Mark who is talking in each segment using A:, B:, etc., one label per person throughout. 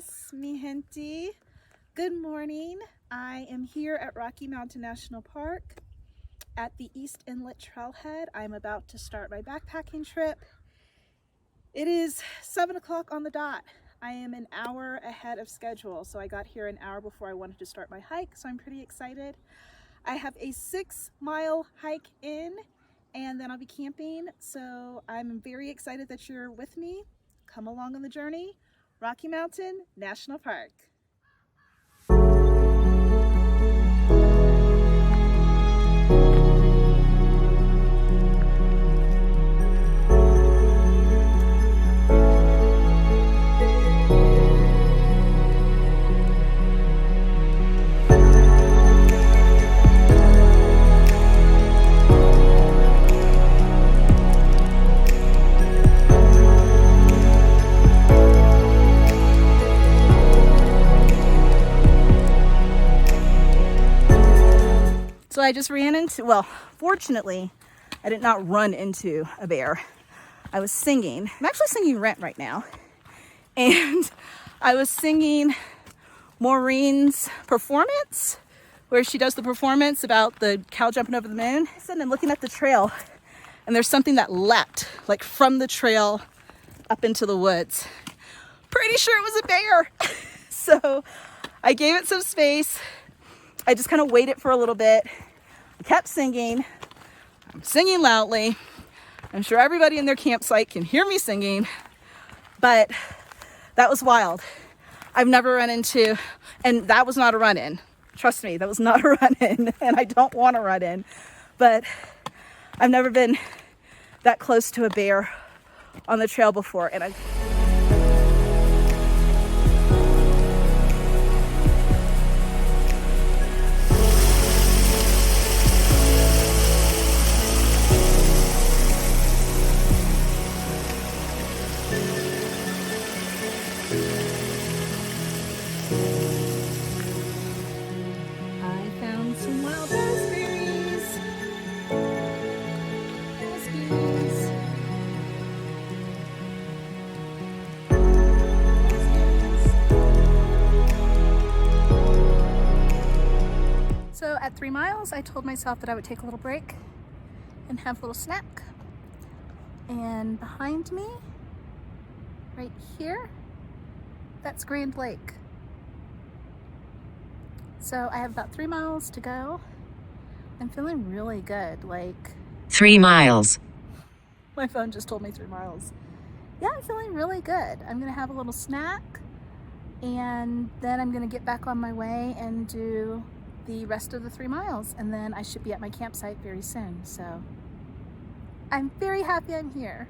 A: días, mi gente. Good morning. I am here at Rocky Mountain National Park at the East Inlet Trailhead. I'm about to start my backpacking trip. It is 7 o'clock on the dot. I am an hour ahead of schedule, so I got here an hour before I wanted to start my hike, so I'm pretty excited. I have a 6-mile hike in, and then I'll be camping, so I'm very excited that you're with me. Come along on the journey. Rocky Mountain National Park. So I just ran into, well, fortunately, I did not run into a bear. I was singing. I'm actually singing Rent right now. And I was singing Maureen's performance, where she does the performance about the cow jumping over the moon. And I'm looking at the trail, and there's something that leapt, like from the trail up into the woods. Pretty sure it was a bear. So I gave it some space. I just kind of waited for a little bit. I kept singing. I'm singing loudly. I'm sure everybody in their campsite can hear me singing, but that was wild. I've never run into, and that was not a run-in. Trust me, that was not a run-in, and I don't want to run in, but I've never been that close to a bear on the trail before, and I found some wild raspberries. So at 3 miles, I told myself that I would take a little break and have a little snack. And behind me, right here, that's Grand Lake. So I have about 3 miles to go. I'm feeling really good, like
B: 3 miles.
A: My phone just told me 3 miles. Yeah, I'm feeling really good. I'm gonna have a little snack, and then I'm gonna get back on my way and do the rest of the 3 miles, and then I should be at my campsite very soon. So I'm very happy I'm here.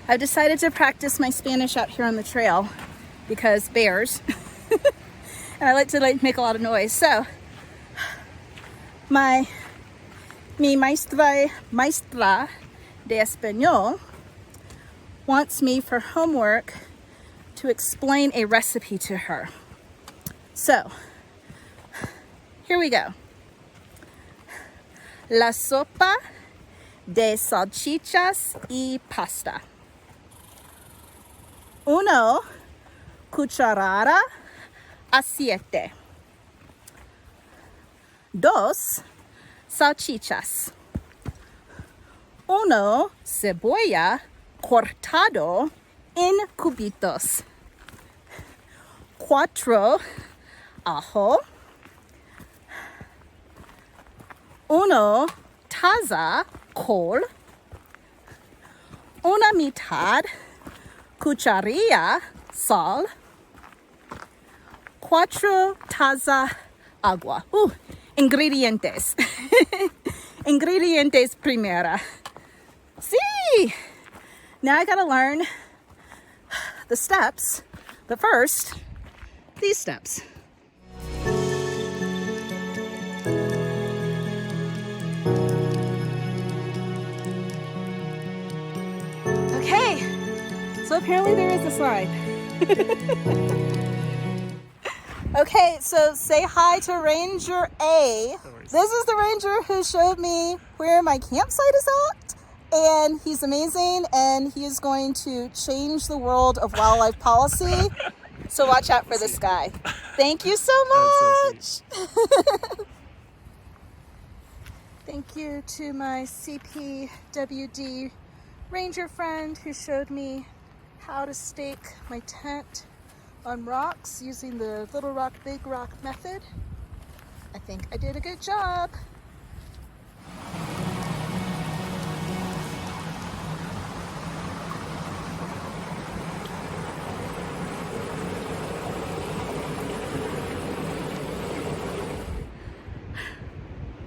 A: I've decided to practice my Spanish out here on the trail because bears, and I like to make a lot of noise. So mi maestra de español wants me for homework to explain a recipe to her. So here we go. La sopa de salchichas y pasta. 1 cucharada aceite. 2 salchichas. 1 cebolla cortado en cubitos. 4 ajo. 1 taza col. 1 mitad cucharilla sal. 4 taza agua. Ingredientes. Ingredientes primera. Sí! Now I gotta learn the steps, but first, these steps. apparently there is a slide. Okay, so say hi to Ranger A. This is the ranger who showed me where my campsite is at, and he's amazing, and he is going to change the world of wildlife policy. So watch out for this guy. Thank you so much. Thank you to my CPWD ranger friend who showed me how to stake my tent on rocks using the little rock, big rock method. I think I did a good job.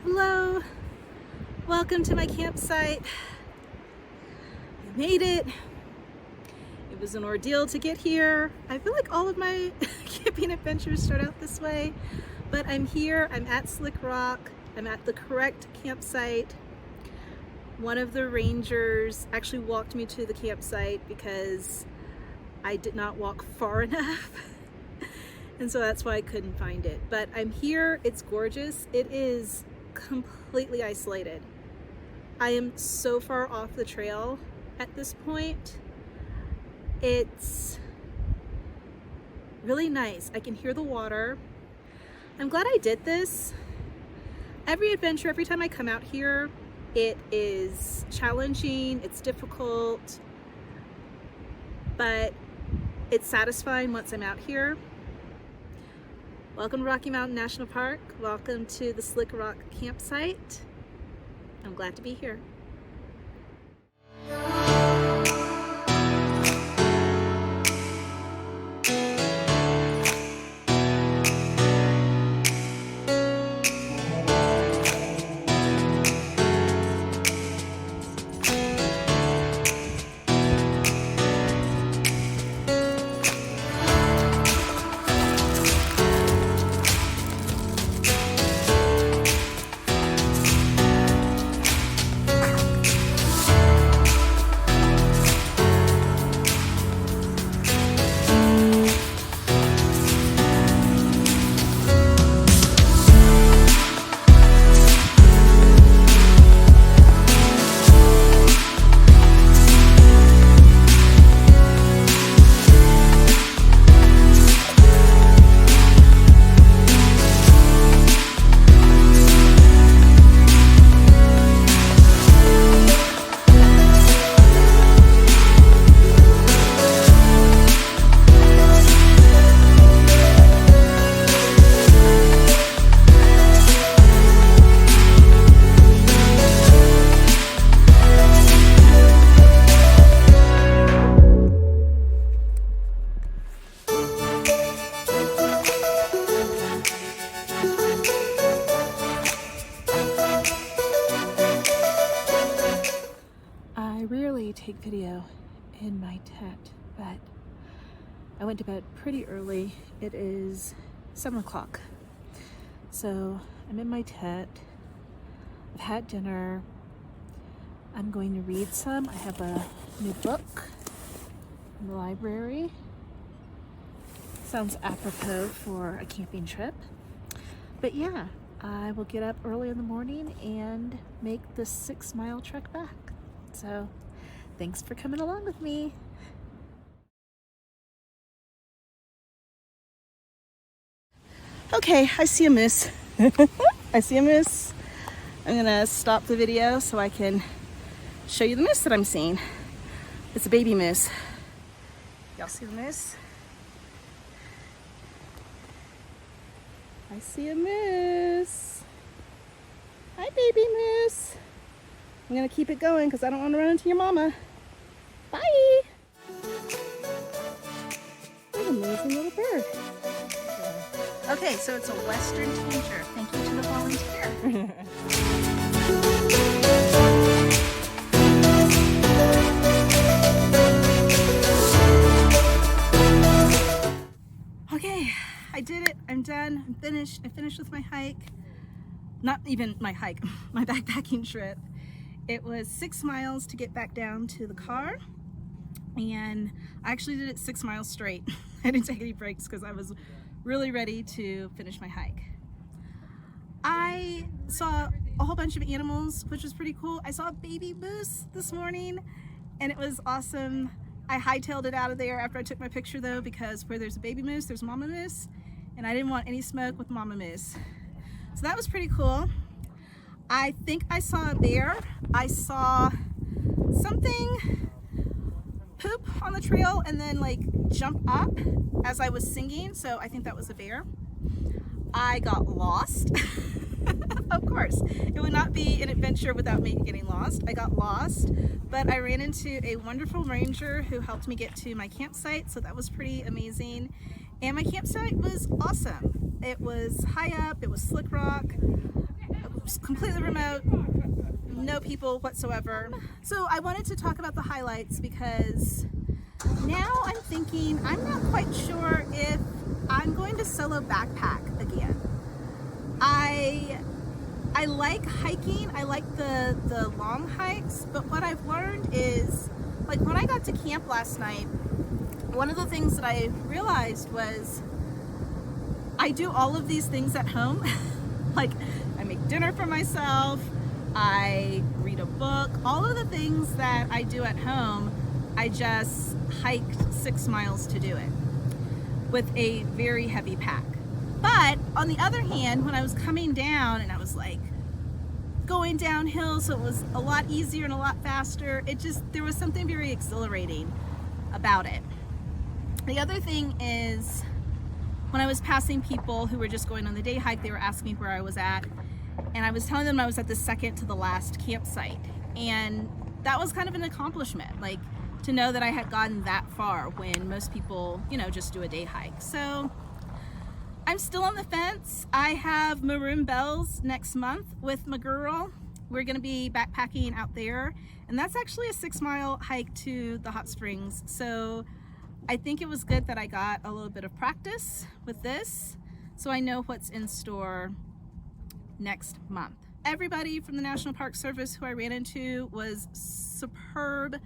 A: Hello, welcome to my campsite. I made it. It was an ordeal to get here. I feel like all of my camping adventures start out this way, but I'm here, I'm at Slick Rock, I'm at the correct campsite. One of the rangers actually walked me to the campsite because I did not walk far enough. And so that's why I couldn't find it. But I'm here, it's gorgeous. It is completely isolated. I am so far off the trail at this point. It's really nice. I can hear the water. I'm glad I did this. Every adventure, every time I come out here, it is challenging, it's difficult, but it's satisfying once I'm out here. Welcome to Rocky Mountain National Park. Welcome to the Slick Rock campsite. I'm glad to be here. Take video in my tent, but I went to bed pretty early. It is 7 o'clock. So I'm in my tent. I've had dinner. I'm going to read some. I have a new book in the library. Sounds apropos for a camping trip. But yeah, I will get up early in the morning and make the 6-mile trek back. So thanks for coming along with me. Okay, I see a moose. I see a moose. I'm gonna stop the video so I can show you the moose that I'm seeing. It's a baby moose. Y'all see the moose? I see a moose. Hi, baby moose. I'm gonna keep it going because I don't want to run into your mama. Bye. What an amazing little bird. Okay, so it's a Western Tanger. Thank you to the volunteer. Okay, I did it. I'm done. I'm finished. I finished with my hike. Not even my hike, my backpacking trip. It was 6 miles to get back down to the car. and I actually did it 6 miles straight. I didn't take any breaks because I was really ready to finish my hike. I saw a whole bunch of animals, which was pretty cool. I saw a baby moose this morning and it was awesome. I hightailed it out of there after I took my picture though, because where there's a baby moose, there's mama moose, and I didn't want any smoke with mama moose. So that was pretty cool. I think I saw a bear. I saw something poop on the trail and then like jump up as I was singing, so I think that was a bear. I got lost. Of course, it would not be an adventure without me getting lost. I got lost, but I ran into a wonderful ranger who helped me get to my campsite, so that was pretty amazing. And my campsite was awesome. It was high up, it was slick rock, it was completely remote, no people whatsoever. So I wanted to talk about the highlights because now I'm thinking, I'm not quite sure if I'm going to solo backpack again. I like hiking, I like the long hikes, but what I've learned is, like when I got to camp last night, one of the things that I realized was I do all of these things at home. Like I make dinner for myself, I read a book, all of the things that I do at home, I just hiked 6 miles to do it with a very heavy pack. But on the other hand, when I was coming down and I was like going downhill, so it was a lot easier and a lot faster, there was something very exhilarating about it. The other thing is when I was passing people who were just going on the day hike, they were asking me where I was at, and I was telling them I was at the second to the last campsite, and that was kind of an accomplishment, like to know that I had gotten that far when most people, you know, just do a day hike. So I'm still on the fence. I have Maroon Bells next month with my girl. We're gonna be backpacking out there, and that's actually a 6 mile hike to the hot springs. So I think it was good that I got a little bit of practice with this, so I know what's in store next month. Everybody from the National Park Service who I ran into was superb,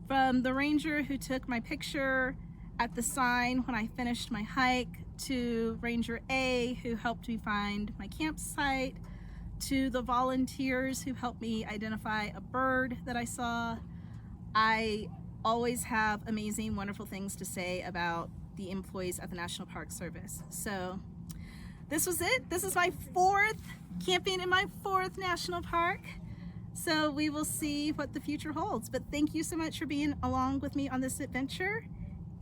A: from the ranger who took my picture at the sign when I finished my hike, to Ranger A who helped me find my campsite, to the volunteers who helped me identify a bird that I saw. I always have amazing, wonderful things to say about the employees at the National Park Service. So this was it. This is my 4th camping in my 4th national park. So we will see what the future holds. But thank you so much for being along with me on this adventure.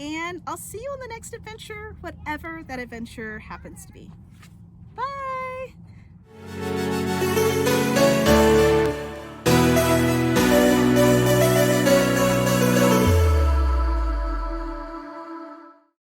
A: And I'll see you on the next adventure, whatever that adventure happens to be.